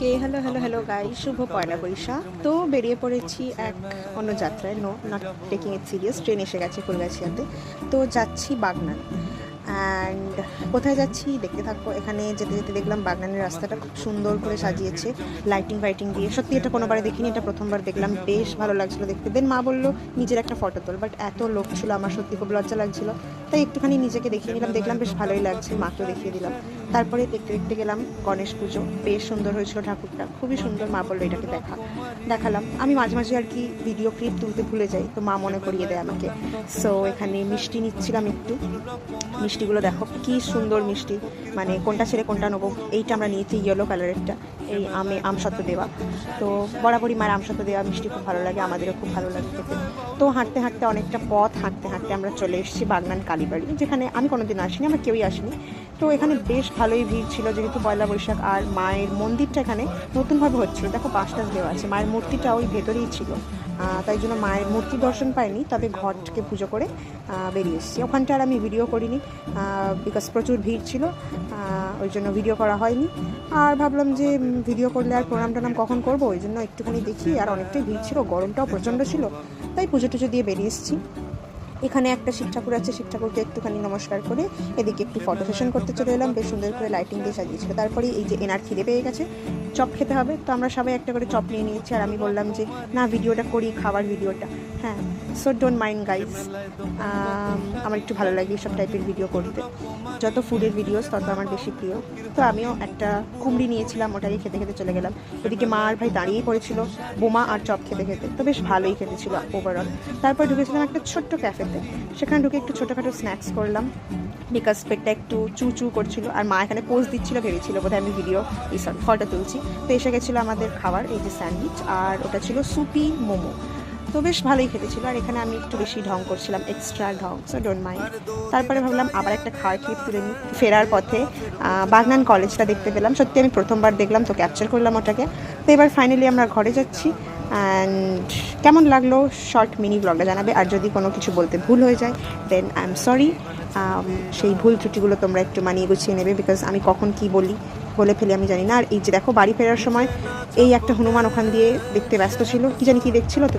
ওকে, hello hello hello guy, শুভ পয়লা বৈশাখ। তো বেরিয়ে পড়েছি এক অন্য যাত্রায়, not taking it serious. Train এসে গেছে ফুলগাছিয়াতে। তো যাচ্ছি বাগনান। অ্যান্ড কোথায় যাচ্ছি দেখতে থাকবো। এখানে যেতে যেতে দেখলাম বাগনানের রাস্তাটা খুব সুন্দর করে সাজিয়েছে লাইটিং ফাইটিং দিয়ে। সত্যি এটা কোনোবারে দেখিনি, এটা প্রথমবার দেখলাম, বেশ ভালো লাগছিলো দেখতে। দেন মা বললো নিজের একটা ফটো তোল, বাট এত লোক ছিল আমার সত্যি খুব লজ্জা লাগছিলো, তাই একটুখানি নিজেকে দেখিয়ে নিলাম। দেখলাম বেশ ভালোই লাগছে, মাকেও দেখিয়ে দিলাম। তারপরে দেখতে দেখতে গেলাম গণেশ পুজো, বেশ সুন্দর হয়েছিল ঠাকুরটা, খুবই সুন্দর। মা বললো এটাকে দেখালাম। আমি মাঝে মাঝে আর কি ভিডিও ক্লিপ তুলতে ভুলে যাই, তো মা মনে করিয়ে দেয় আমাকে। সো এখানে মিষ্টি নিচ্ছিলাম একটু। মিষ্টিগুলো দেখো কি সুন্দর মিষ্টি, মানে কোনটা ছেড়ে কোনটা নেবো। এইটা আমরা নিয়েছি ইয়েলো কালারেরটা, এই আমসত্ত্ব দেওয়া। তো বরাবরই মায়ের আমসত্ত্ব দেওয়া মিষ্টি খুব ভালো লাগে, আমাদেরও খুব ভালো লাগে খেতে। তো হাঁটতে হাঁটতে অনেকটা পথ হাঁটতে হাঁটতে আমরা চলে এসেছি বাগনান কালীবাড়ি, যেখানে আমি কোনোদিন আসিনি, আমার কেউই আসেনি। তো এখানে বেশ ভালোই ভিড় ছিল, যেহেতু পয়লা বৈশাখ। আর মায়ের মন্দিরটা এখানে নতুনভাবে হচ্ছিল, দেখো পাঁচটা দেওয়া আছে। মায়ের মূর্তিটা ওই ভেতরেই ছিল, তাই জন্য মায়ের মূর্তি দর্শন পাইনি, তবে ঘটকে পুজো করে বেরিয়ে এসেছি। ওখানটা আর আমি ভিডিও করিনি, বিকজ প্রচুর ভিড় ছিল, ওই জন্য ভিডিও করা হয়নি। আর ভাবলাম যে ভিডিও করলে আর প্রণাম টনাম কখন করবো, ওই জন্য একটুখানি দেখি। আর অনেকটাই ভিড় ছিল, গরমটাও প্রচণ্ড ছিল, তাই পুজো টুজো দিয়ে বেরিয়ে এসেছি। এখানে একটা শিব ঠাকুর আছে, শিব ঠাকুরকে একটুখানি নমস্কার করে এদিকে একটু ফটো সেশন করতে চলে এলাম। বেশ সুন্দর করে লাইটিং দিয়ে সাজিয়েছিল। তারপরে এই যে এনার খিদে পেয়ে গেছে, চপ খেতে হবে, তো আমরা সবাই একটা করে চপ নিয়ে নিয়েছি। আর আমি বললাম যে না, ভিডিওটা করি, খাবার ভিডিওটা। হ্যাঁ, সো ডোন্ট মাইন্ড গাইজ, আমার একটু ভালো লাগে এইসব টাইপের ভিডিও করতে। যত ফুডের ভিডিওস তত আমার বেশি প্রিয়। তো আমিও একটা কুমড়ি নিয়েছিলাম, ওটাকে খেতে খেতে চলে গেলাম। ওদিকে মা আর ভাই দাঁড়িয়েই পড়েছিল বোমা আর চপ খেতে খেতে, তো বেশ ভালোই খেতে ছিল ওভারঅল। তারপর ঢুকেছিলাম একটা ছোট্ট ক্যাফেতে, সেখানে ঢুকে একটু ছোটোখাটো স্ন্যাক্স করলাম, বিকজ পেটটা একটু চু চু করছিল। আর মা এখানে পোজ দিচ্ছিলো, ভেবেছিল বোধহয় আমি ফটো তুলছি। তো এসে গেছিলো আমাদের খাবার, এই যে স্যান্ডউইচ, আর ওটা ছিল সুপি মোমো। তো বেশ ভালোই খেতেছিল। আর এখানে আমি একটু বেশি ঢং করছিলাম, এক্সট্রা ঢং, সো ডোন্ট মাইন্ড। তারপরে ভাবলাম আবার একটা খাওয়ার ক্লিপ তুলে নিই। ফেরার পথে বাগনান কলেজটা দেখতে পেলাম, সত্যি আমি প্রথমবার দেখলাম, তো ক্যাপচার করলাম ওটাকে। তো এবার ফাইনালি আমরা ঘরে যাচ্ছি। অ্যান্ড কেমন লাগলো শর্ট মিনি ব্লগটা জানাবে। আর যদি কোনো কিছু বলতে ভুল হয়ে যায়, দেন আই এম সরি। সেই ভুল ত্রুটিগুলো তোমরা একটু মানিয়ে গুছিয়ে নেবে, বিকজ আমি কখন কি বলে ফেলি আমি জানি না। আর এই যে দেখো বাড়ি ফেরার সময় এই একটা হনুমান ওখান দিয়ে দেখতে ব্যস্ত ছিল, কি জানি কি দেখছিল। তো